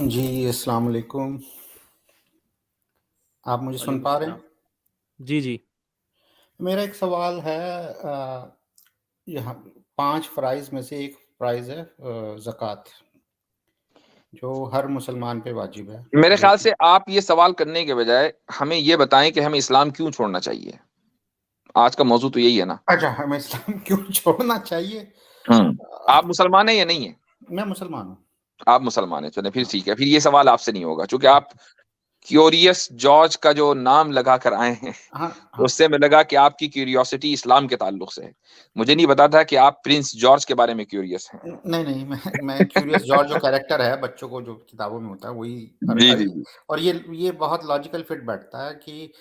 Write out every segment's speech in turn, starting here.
जी, अस्सलाम वालेकुम। आप मुझे सुन वालेकुम पा रहे हैं? सलाम। जी, जी। मेरा एक सवाल है यहाँ 5 फ़राइज़ में से एक फ़राइज़ है ज़कात, जो हर मुसलमान पे वाजिब है। मेरे जो ख़्याल से आप ये सवाल करने के बजाय हमें ये बताएँ कि हमें इस्लाम क्यों छोड़ना चाहिए? आज का मौज़ू तो यही है ना? अच्छा, हमें इस्लाम क्यों छोड़ना चाहिए? हुँ। आप मुसलमान हैं या नहीं हैं? मैं मुसलमान हूँ। आप मुसलमान हैं, चलें फिर हाँ, ठीक है, फिर ये सवाल आपसे नहीं होगा चूँकि हाँ, आप क्यूरियस जॉर्ज का जो नाम लगा कर आए हैं, हाँ, तो हाँ। उससे हमें लगा कि आपकी क्यूरियोसिटी इस्लाम के ताल्लुक से है। मुझे नहीं पता था कि आप प्रिंस जॉर्ज के बारे में क्यूरियस हैं। नहीं, नहीं, मैं क्यूरियस जॉर्ज जो कैरेक्टर है, बच्चों को जो किताबों में होता है, वही जी, जी, जी। और ये बहुत लॉजिकल फिट बैठता है कि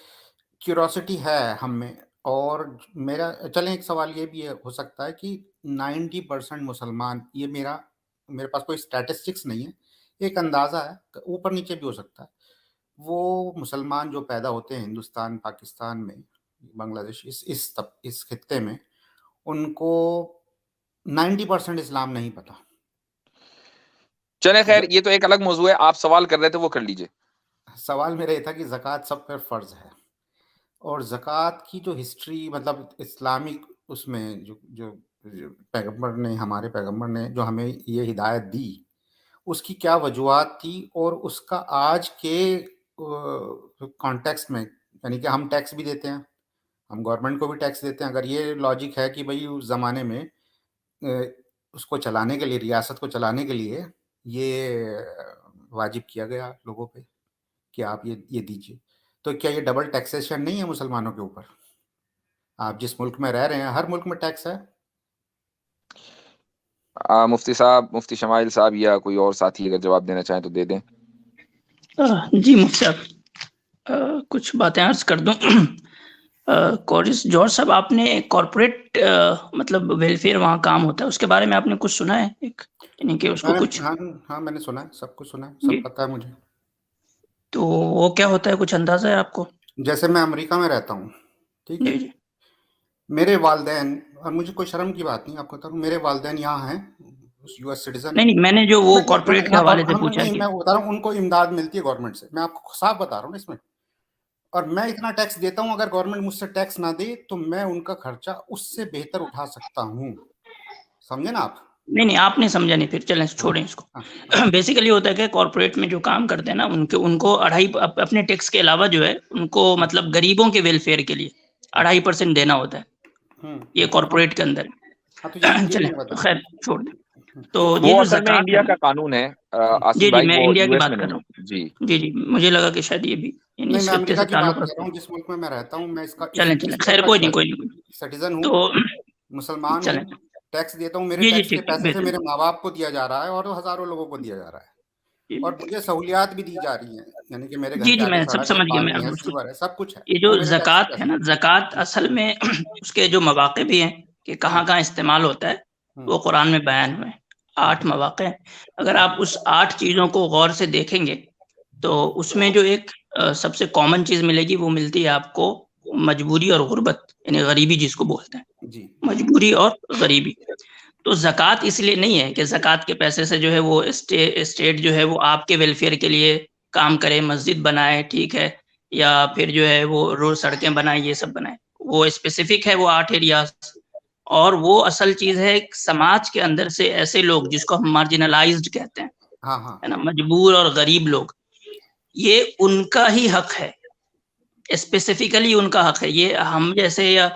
क्यूरोसिटी है हम में। और मेरा चलें एक सवाल ये भी है हो सकता है कि 90% मुसलमान ये मेरे पास कोई स्टैटिस्टिक्स नहीं है, एक अंदाज़ा है, ऊपर-नीचे भी हो सकता है। वो मुसलमान जो पैदा होते हैं हिंदुस्तान, पाकिस्तान में, बांग्लादेश इस खित्ते में, उनको 90% इस्लाम नहीं पता। चलें ज ख़ैर ये तो एक अलग मौज़ू है, आप सवाल कर रहे थे वो कर लीजिए। सवाल मेरा ये था कि ज़कात सब पर फ़र्ज़ है। और ज़कात की जो हिस्ट्री मतलब इस्लामिक उसमें जो पैगंबर ने हमारे पैगंबर ने जो हमें ये हिदायत दी, उसकी क्या वजूहात थी और उसका आज के कॉन्टेक्स्ट में यानी कि हम टैक्स भी देते हैं, हम गवर्नमेंट को भी टैक्स देते हैं। अगर ये लॉजिक है कि भई उस ज़माने में उसको चलाने के लिए रियासत को चलाने के लिए ये वाजिब किया गया लोगों पे कि आप ये दीजिए। तो क्या ये डबल टैक्सेशन नहीं है मुसलमानों के ऊपर? आप जिस मुल्क में रह रहे हैं, हर मुल्क में टैक्स है। मुफ्ती साहब, मुफ्ती शमाइल साहब या कोई और साथी अगर जवाब देना चाहें तो दे दें। जी मुफ्ती साहब, कुछ बातें अर्ज़ कर दूँ। कोरिस जॉर्ज साहब, आपने कॉर्पोरेट मतलब वेलफेयर वहाँ काम होता है, उसके बारे में आपने कुछ सुना है? एक यानी कि उसको कुछ हाँ, हाँ, मैंने सुना है, सब कुछ सुना है, जी, सब पता है मुझे। तो वो क्या होता है, कुछ अंदाज़ा है आपको? जैसे मैं अमेरिका में रहता हूँ, ठीक है? जी, जी। मेरे वालिदैन और मुझे कोई शर्म की बात नहीं आपको बता रहा हूँ, मेरे वालिदैन यहाँ हैं, यूएस सिटीज़न नहीं, हैं। नहीं, मैंने जो वो मैं कॉर्पोरेट के हाँ, हवाले और से हम पूछा नहीं कि मैं बता रहा हूँ उनको इमदाद मिलती है गवर्नमेंट से। मैं आपको साफ बता रहा हूँ ना इसमें। और मैं इतना टैक्स देता हूँ, अगर गवर्नमेंट मुझसे टैक्स ना दे, तो मैं उनका खर्चा उससे बेहतर उठा सकता हूँ। समझे ना आप? नहीं, नहीं, आपने समझा नहीं, फिर चलें हाँ, छोड़ें इसको। हाँ, हाँ, बेसिकली होता है कि कॉर्पोरेट में जो काम करते हैं ना, उनको अपने टैक्स के अलावा जो है, उनको हाँ, मतलब गरीबों के वेलफेयर के लिए 2.5% देना होता है, ये हाँ, कॉर्पोरेट के अंदर। हाँ, तो ये चलें, मुझे पता तो है। खैर छोड़ दें। तो तो ये वो जो असल में ज़कात है इंडिया ना, का कानून है आसिफ जी, जी, भाई, मैं वो इंडिया की यूएस बात में कर रहा नहीं। हूँ। जी। जी, जी, मुझे लगा कि शायद ये भी यानी नहीं, इस मैं खित्ते अमेरिका से की बात ताल्लुक कर रहा रखते हूँ, हैं। जिस मुल्क में मैं रहता हूँ, मैं चलें, इस चलें, मुल्क खैर का कोई नहीं, कोई नहीं। सिटीज़न हूँ, तो मुसलमान हूँ, चलें, टैक्स देता हूँ, मेरे जी, जी, टैक्स के ठीक, ठीक, पैसे से बेहतर। मेरे माँ-बाप को दिया जा रहा है और हज़ारों लोगों को दिया जा रहा है। जी, और मुझे सहूलियात भी दी जा रही हैं, यानी कि मेरे घर जी, के जी, आगे मैं सब सड़क है, समझ गया मैं पानी अब है, उसको। सीवर है, सब कुछ है, ये वो जो मेरे टैक्स के ज़कात है पैसे ना, से। ज़कात असल में उसके जो मवाक़े भी हैं कि हुँ, कहाँ-कहाँ इस्तेमाल होता है, हुँ, वो कुरान में बयान हुए हैं। हुँ, 8 मवाक़े हैं। अगर आप उस 8 चीज़ों को गौर से देखेंगे, तो उसमें जो एक सबसे कॉमन चीज़ मिलेगी, वो मिलती है आपको मजबूरी और गुर्बत, यानी गरीबी जिसको बोलते हैं, जी। मजबूरी और गरीबी। तो ज़कात इसलिए नहीं है कि ज़कात के पैसे से जो है वो स्टेट जो है वो आपके वेलफेयर के लिए काम करे, मस्जिद बनाए, ठीक है? या फिर जो है वो रोड सड़कें बनाए, ये सब बनाए। वो स्पेसिफिक है वो 8 एरियाज़, और वो असल चीज़ है एक समाज के अंदर से ऐसे लोग जिसको हम मार्जिनलाइज़्ड कहते हैं, हाँ, हाँ, है ना? हाँ। मजबूर और गरीब लोग, ये उनका ही हक है। स्पेसिफिकली उनका हक है। ये हम जैसे या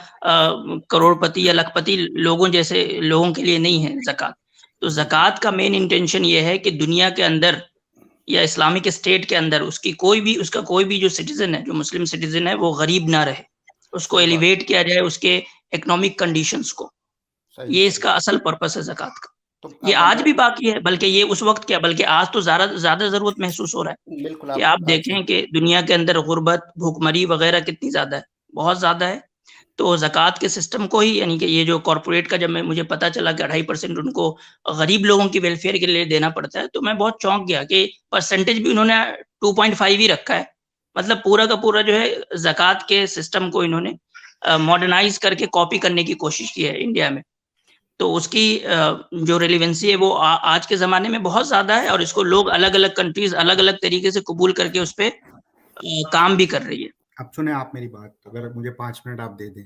करोड़पति या लखपति लोगों जैसे लोगों के लिए नहीं है ज़कात। तो जी, जी। ज़कात का मेन इंटेंशन ये है कि दुनिया के अंदर या इस्लामिक स्टेट के अंदर उसका कोई भी जो सिटीज़न है, जो मुस्लिम सिटीज़न है, वो गरीब ना रहे। उसको सही बात। एलिवेट किया जाए उसके इकोनॉमिक कंडीशंस को। सही, ये सही। इसका असल पर्पस है ज़कात का। तो ये अब आज मैं भी बाकी है, बल्कि ये उस वक़्त क्या, बल्कि आज तो ज़्यादा ज़रूरत महसूस हो रहा है। बिल्कुल कि आपकी आप बात सही। देखें कि दुनिया के अंदर गुर्बत, भूखमरी वगैरह कितनी ज़्यादा है, बहुत ज़्यादा है। तो ज़कात के सिस्टम को ही यानी कि ये जो कॉर्पोरेट का जब मुझे पता चला कि 2.5% उनको गरीब लोगों की वेलफेयर के लिए देना पड़ता है, तो मैं बहुत चौंक गया कि परसेंटेज भी उन्होंने 2.5 ही रखा है। मतलब पूरा का पूरा जो है ज़कात के सिस्टम को इन्होंने मॉडर्नाइज़ करके कॉपी करने की कोशिश की है इंडिया में। तो उसकी जो रिलेवेंसी है वो आज के ज़माने में बहुत ज़्यादा है और इसको लोग अलग-अलग कंट्रीज़ अलग-अलग तरीके से कबूल करके उस पे काम भी कर रही है। अब सुने आप मेरी बात, अगर मुझे 5 मिनट आप दे दें।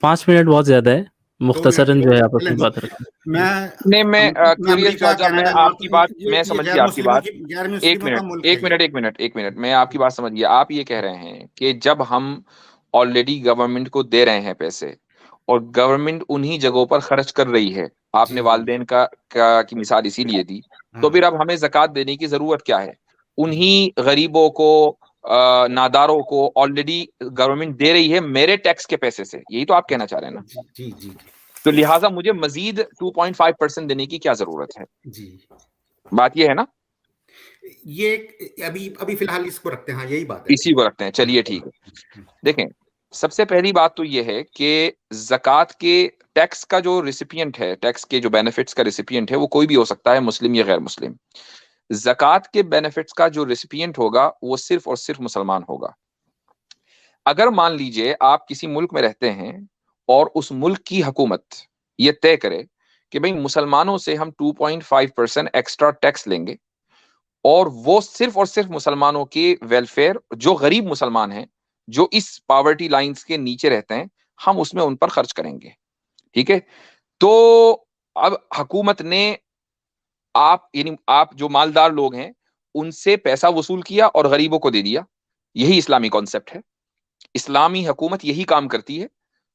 5 मिनट बहुत ज़्यादा है, 2 मुख्तसरन मिनट जो है आप चलें अपनी 2 बात रखें। मैं मैं क्यूरियस अमेरिका, जॉर्ज साहब, मैं कनाडा, आपकी बात ये मैं समझ गैर गया आपकी मुस्लिमों बात। की, गैर एक मुस्लिमों का मिनट मुल्क एक है ये। मिनट एक मिनट एक मिनट मैं आपकी बात समझ गया। आप ये कह रहे हैं कि जब हम ऑलरेडी गवर्नमेंट को दे रहे हैं पैसे और गवर्नमेंट उन्हीं जगहों पर खर्च कर रही है, आपने जी, वालदेन का की मिसाल इसीलिए दी, तो फिर हाँ, अब हमें ज़कात देने की जरूरत क्या है? जी, उन्हीं गरीबों को, नादारों को ऑलरेडी गवर्नमेंट दे रही है मेरे टैक्स के पैसे से, यही तो आप कहना चाह रहे हैं ना? जी, जी, जी, तो लिहाजा मुझे मजीद 2.5% देने की क्या जरूरत है? जी। बात ये है ना? ये अभी अभी फिलहाल इसको रखते हैं, हाँ, यही बात है इसी अभी। को रखते हैं, चलिए ठीक है। देखें, सबसे पहली बात तो ये है कि ज़कात के टैक्स का जो रिसिपिएंट है, टैक्स के जो बेनिफिट्स का रिसिपिएंट है, वो कोई भी हो सकता है, मुस्लिम या गैर मुस्लिम। ज़कात के बेनिफिट्स का जो रिसिपिएंट होगा वो सिर्फ और सिर्फ मुसलमान होगा। अगर मान लीजिए आप किसी मुल्क में रहते हैं और उस मुल्क की हुकूमत ये तय करे कि भाई मुसलमानों से हम 2.5% एक्स्ट्रा टैक्स लेंगे और वो सिर्फ और सिर्फ मुसलमानों के वेलफेयर, जो गरीब मुसलमान हैं, जो इस पॉवर्टी लाइंस के नीचे रहते हैं, हम उसमें उन पर खर्च करेंगे। ठीक है? तो अब हुकूमत ने आप जो मालदार लोग हैं उनसे पैसा वसूल किया और गरीबों को दे दिया। यही इस्लामी कॉन्सेप्ट है। इस्लामी हुकूमत यही काम करती है।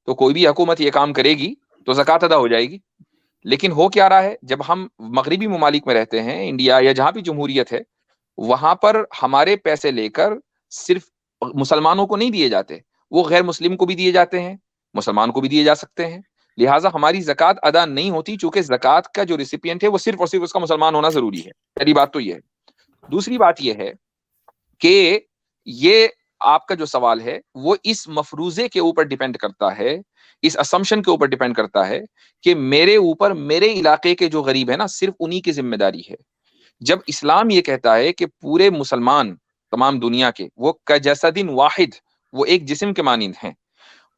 तो कोई भी हुकूमत ये काम करेगी तो ज़कात अदा हो जाएगी। लेकिन हो क्या रहा है, जब हम मगरिबी ममालिक में रहते हैं, इंडिया या जहां भी जमहूरियत है, वहां पर हमारे पैसे लेकर सिर्फ मुसलमानों को नहीं दिए जाते, वो गैर मुस्लिम को भी दिए जाते हैं, मुसलमान को भी दिए जा सकते हैं। लिहाजा हमारी ज़कात अदा नहीं होती, चूंकि ज़कात का जो रिसिपिएंट है वो सिर्फ और सिर्फ उसका मुसलमान होना जरूरी है। पहली बात तो ये है। दूसरी बात ये है कि ये आपका जो सवाल है वो इस मफरूजे के ऊपर डिपेंड करता है, इस असम्पशन के ऊपर डिपेंड करता है कि मेरे ऊपर, मेरे इलाके के जो गरीब है ना, सिर्फ उन्हीं की जिम्मेदारी है। जब इस्लाम ये कहता है कि पूरे मुसलमान तमाम दुनिया के वो कजसदिन वाहिद, वो एक जिस्म के मानिंद हैं,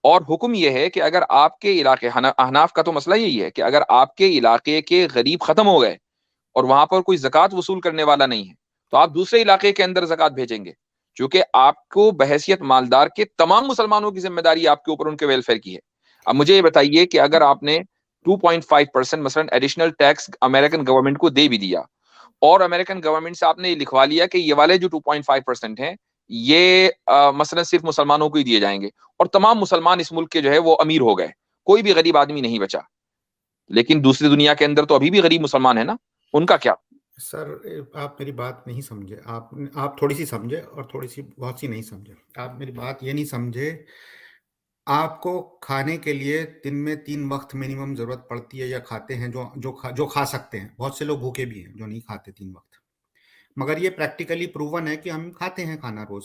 और हुक्म यह है कि अगर आपके इलाके, अहनाफ का तो मसला यही है कि अगर आपके इलाके के गरीब खत्म हो गए और वहां पर कोई ज़कात वसूल करने वाला नहीं है, तो आप दूसरे इलाके के अंदर ज़कात भेजेंगे, क्योंकि आपको बहैसियत मालदार के तमाम मुसलमानों की जिम्मेदारी आपके ऊपर उनके वेलफेयर की है। अब मुझे ये बताइए कि अगर आपने 2.5% मसलन एडिशनल टैक्स अमेरिकन गवर्नमेंट को दे भी दिया और अमेरिकन गवर्नमेंट से आपने लिखवा लिया कि ये वाले जो 2.5% हैं ये मसलन सिर्फ मुसलमानों को ही दिए जाएंगे, और तमाम मुसलमान इस मुल्क के जो है वो अमीर हो गए, कोई भी गरीब आदमी नहीं बचा, लेकिन दूसरी दुनिया के अंदर तो अभी भी गरीब मुसलमान है ना, उनका क्या? सर, आप मेरी बात नहीं समझे। आप थोड़ी सी समझे और थोड़ी सी बहुत सी नहीं समझे। आप मेरी बात ये नहीं समझे। आपको खाने के लिए दिन में 3 वक्त मिनिमम जरूरत पड़ती है, या खाते हैं जो खा सकते हैं। बहुत से लोग भूखे भी हैं जो नहीं खाते 3 वक्त। मगर ये प्रैक्टिकली प्रूवन है कि हम खाते हैं खाना रोज।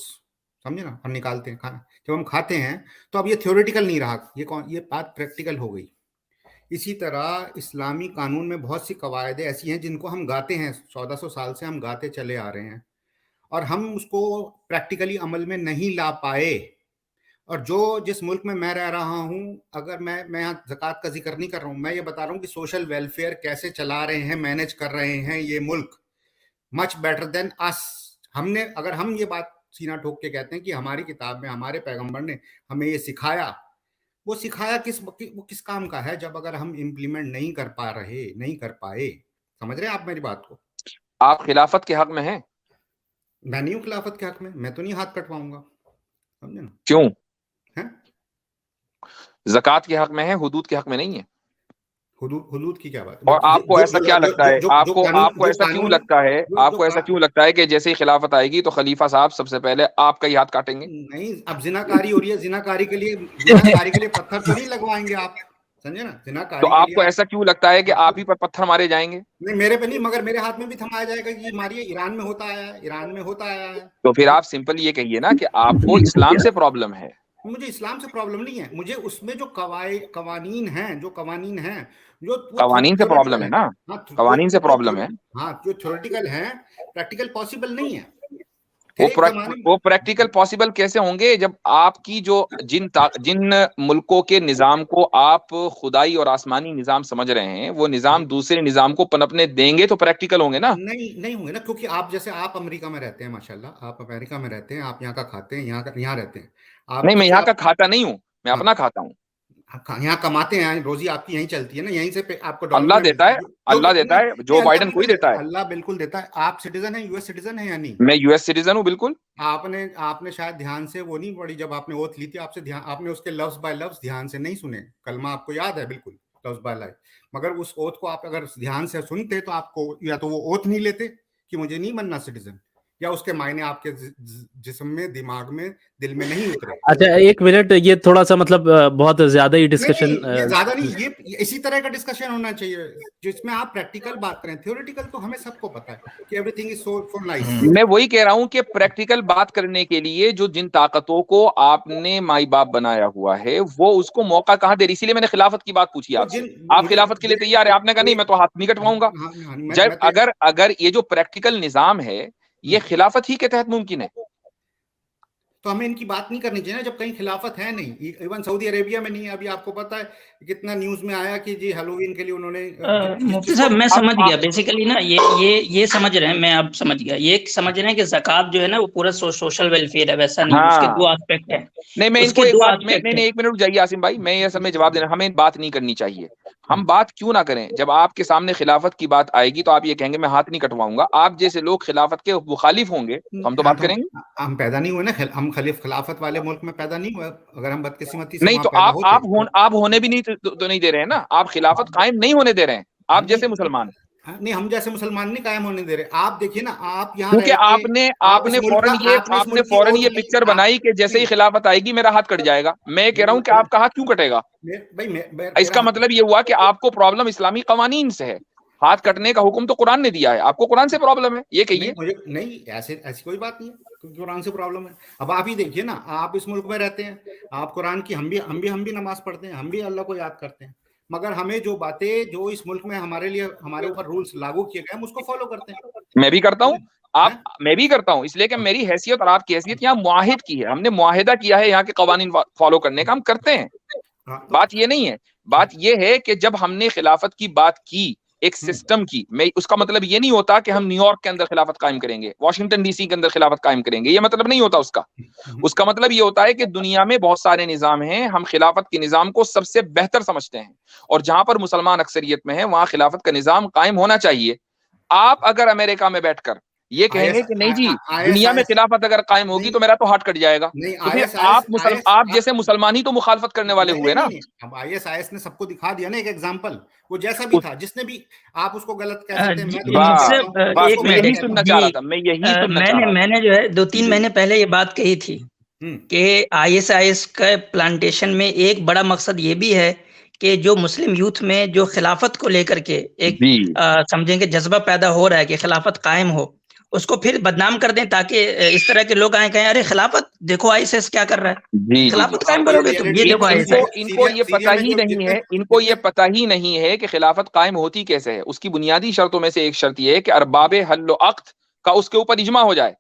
समझे ना, हम निकालते हैं खाना जब हम खाते हैं। तो अब ये थ्योरेटिकल नहीं रहा, ये बात प्रैक्टिकल हो गई। इसी तरह इस्लामी कानून में बहुत सी कवायदे ऐसी हैं जिनको हम गाते हैं, 1400 साल से हम गाते चले आ रहे हैं, और हम उसको प्रैक्टिकली अमल में नहीं ला पाए। और जिस मुल्क में मैं रह रहा हूँ, अगर मैं यहाँ ज़कात का जिक्र नहीं कर रहा हूँ, मैं ये बता रहा हूँ कि सोशल वेलफेयर कैसे चला रहे हैं, मैनेज कर रहे हैं ये मुल्क, मच बेटर देन अस। अगर हम ये बात सीना ठोक के कहते हैं कि हमारी किताब में हमारे पैगंबर ने हमें ये सिखाया, वो सिखाया वो किस काम का है जब अगर हम इम्प्लीमेंट नहीं कर पाए। समझ रहे हैं आप मेरी बात को? आप खिलाफत के हक में हैं? मैं नहीं हूँ खिलाफत के हक में, मैं तो नहीं हाथ कटवाऊंगा। समझे ना? क्यों? है, ज़कात के हक में है, हुदूद के हक में नहीं है। हुदूद की क्या बात? और आपको ऐसा क्या लगता है, जो आपको कानून आपको जो ऐसा क्यों कानून लगता है, जो आपको ऐसा क्यों लगता है कि जैसे ही खिलाफत आएगी तो खलीफा साहब सबसे पहले आपका ही हाथ काटेंगे? नहीं, अब जिनाकारी हो रही है, जिनाकारी के लिए पत्थर तो नहीं लगवाएंगे आप। समझे ना? तो जिनाकारी के लिए आपको ऐसा क्यों लगता है कि आप ही पर पत्थर मारे जाएंगे? नहीं, मेरे पे नहीं, मगर मेरे हाथ में भी थमाया जाएगा कि मारिए। ईरान में होता आया है, ईरान में होता आया है। तो फिर आप सिंपल ये कहिए ना कि आपको इस्लाम से प्रॉब्लम है। मुझे इस्लाम से प्रॉब्लम नहीं है, मुझे उसमें जो कवानीन हैं, जो वो कवानीन से प्रॉब्लम थ्योरेटिकल है है। ना, हाँ, कवानीन से प्रॉब्लम है। हाँ, जो थ्योरेटिकल है, प्रैक्टिकल पॉसिबल नहीं है। वो प्रैक्टिकल पॉसिबल कैसे होंगे जब आपकी जो जिन मुल्कों के निजाम को आप खुदाई और आसमानी निजाम समझ रहे हैं वो निजाम दूसरे निजाम को पनपने देंगे तो प्रैक्टिकल होंगे ना? नहीं होंगे ना, क्योंकि आप जैसे आप अमेरिका में रहते हैं, माशाल्लाह आप अमेरिका में रहते हैं, आप यहाँ का खाते हैं, यहाँ रहते हैं आप। नहीं, मैं यहाँ का खाता नहीं हूँ, मैं अपना खाता हूँ। यहाँ कमाते हैं, रोजी आपकी यहीं चलती है ना, यहीं से आपको अल्लाह देता है, अल्लाह देता है, जो बाइडेन कोई देता है। अल्लाह बिल्कुल देता है। आप सिटीजन है, यूएस सिटीजन है या नहीं? मैं यूएस सिटीजन हूँ, बिल्कुल। आपने शायद ध्यान से वो नहीं पढ़ी जब आपने ओथ ली थी, आपने उसके लफ्ज बाय लफ्ज ध्यान से नहीं सुने। कलमा आपको याद है बिल्कुल लफ्ज बाय लफ्ज, मगर उस ओथ को आप अगर ध्यान से सुनते तो आपको या तो वो ओथ नहीं लेते कि मुझे नहीं बनना सिटीजन, या उसके मायने आपके जिस्म में, दिमाग में, दिल में नहीं उतरे। अच्छा, एक मिनट, ये थोड़ा सा मतलब बहुत ज्यादा ही डिस्कशन। ये ज्यादा नहीं, ये इसी तरह का डिस्कशन होना चाहिए जिसमें आप प्रैक्टिकल बात करें। थ्योरेटिकल तो हमें सबको पता है कि एवरीथिंग इज सो नाइस। मैं वही कह रहा हूं कि प्रैक्टिकल बात करने के लिए जो जिन ताकतों को आपने माई बाप बनाया हुआ है वो उसको मौका कहाँ दे रही, इसीलिए मैंने खिलाफत की बात पूछी आपसे। आप खिलाफत के लिए तैयार है? आपने कहा नहीं, मैं तो हाथ नहीं कटवाऊंगा। जब अगर ये जो प्रैक्टिकल निजाम है ये खिलाफत ही के तहत मुमकिन है तो हमें इनकी बात नहीं करनी चाहिए ना, जब कहीं खिलाफत है नहीं। इवन सऊदी अरेबिया में नहीं है। अभी आपको पता है कितना न्यूज में आया कि जी हैलोवीन के लिए उन्होंने मुफ्ती साहब, मैं समझ गया बेसिकली ना, ये समझ रहे हैं, मैं अब समझ गया। ये समझ रहे हैं कि ज़कात जो है ना वो पूरा सोशल वेलफेयर है, वैसा नहीं। उसके दो एस्पेक्ट है। नहीं, मैं इनको एक बात, नहीं, एक मिनट रुक जाइए आसिम भाई, मैं ये सब में जवाब देना, हमें बात नहीं करनी चाहिए। हम बात क्यों ना करें? जब आपके सामने खिलाफत की बात आएगी तो आप ये कहेंगे मैं हाथ नहीं कटवाऊंगा। आप जैसे लोग खिलाफत के मुखालिफ होंगे तो हम तो बात करेंगे। हम पैदा नहीं हुए ना, हम खिलाफत वाले मुल्क में पैदा नहीं हुए। अगर हम बदकिस्मती से नहीं तो आप होने भी नहीं तो नहीं दे रहे हैं ना, आप खिलाफत कायम नहीं होने दे रहे हैं, आप जैसे मुसलमान। नहीं, हम जैसे मुसलमान नहीं कायम होने दे रहे। आप देखिए ना, आप यहाँ क्योंकि आपने फौरन ये पिक्चर बनाई कि जैसे ही खिलाफत आएगी मेरा हाथ कट जाएगा। मैं कह रहा हूं कि आपका हाथ क्यों कटेगा? इसका मतलब ये हुआ कि आपको प्रॉब्लम इस्लामी कवानीन से है। हाथ कटने का हुक्म तो कुरान ने दिया है, आपको कुरान से प्रॉब्लम है, ये कहिए। नहीं, ऐसी कोई बात नहीं है, कुरान से प्रॉब्लम है। अब आप ही देखिए ना, आप इस मुल्क में रहते हैं, आप कुरान की, हम भी नमाज पढ़ते हैं, हम भी अल्लाह को याद करते हैं, मगर हमें जो बातें जो इस मुल्क में हमारे ऊपर रूल्स लागू किए गए हम उसको फॉलो करते हैं। मैं भी करता हूँ, मैं भी करता हूँ, इसलिए कि मेरी हैसियत और आपकी हैसियत यहाँ मुआहिद की है, हमने मुआहिदा किया है यहाँ के कवानीन फॉलो करने का, हम करते हैं। बात ये नहीं है, बात ये है कि जब हमने खिलाफत की बात की, एक सिस्टम की, मैं उसका मतलब ये नहीं होता कि हम न्यूयॉर्क के अंदर खिलाफत कायम करेंगे, वॉशिंगटन डीसी के अंदर खिलाफत कायम करेंगे, ये मतलब नहीं होता उसका। उसका मतलब ये होता है कि दुनिया में बहुत सारे निजाम हैं, हम खिलाफत के निजाम को सबसे बेहतर समझते हैं और जहां पर मुसलमान अक्सरियत में है वहां खिलाफत का निजाम कायम होना चाहिए। आप अगर अमेरिका में बैठकर ये कहेंगे कि नहीं जी दुनिया में खिलाफत अगर कायम होगी तो मेरा तो हाथ कट जाएगा, तो फिर आप जैसे मुसलमान ही तो मुखालफत करने वाले हुए ना। अब ISIS ने सबको दिखा दिया ना एक एग्जांपल, वो जैसा भी था, जिसने भी, आप उसको गलत कह सकते हैं। मैं यही सुनना चाह रहा था, मैं यही सुनना चाह रहा था। मैंने जो है 2-3 महीने पहले ये बात कही थी कि ISIS का प्लांटेशन में एक बड़ा मकसद ये भी है कि जो मुस्लिम यूथ में जो खिलाफत को लेकर के एक समझेंगे जज्बा पैदा हो रहा है कि खिलाफत कायम हो, उसको फिर बदनाम कर दें ताकि इस तरह के लोग आए कहें अरे खिलाफत देखो ISIS क्या कर रहा है, खिलाफत कायम करोगे तुम, ये देखो इनको ये पता ही नहीं है, इनको ये पता ही नहीं है कि खिलाफत कायम होती कैसे है। उसकी बुनियादी शर्तों में से एक शर्त ये है कि अरबाबे हल्लो अक्द का उसके ऊपर इजमा हो जाए।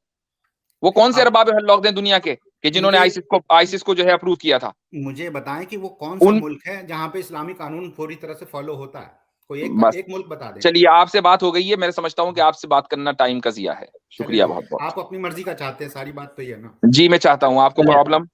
वो कौन से अरबाबे हल्लो अक्द हैं दुनिया के कि जिन्होंने आईसिस को जो है अप्रूव किया था? मुझे बताएं कि वो कौन सा मुल्क है जहां पे इस्लामी कानून पूरी तरह से फॉलो होता है? कोई एक मुल्क बता दें। चलिए, आपसे बात हो गई है, मैं समझता हूँ कि आपसे बात करना टाइम का जिया है। शुक्रिया बहुत बहुत। आप अपनी मर्जी का चाहते हैं, सारी बात तो ये है ना। जी मैं चाहता हूँ, आपको प्रॉब्लम?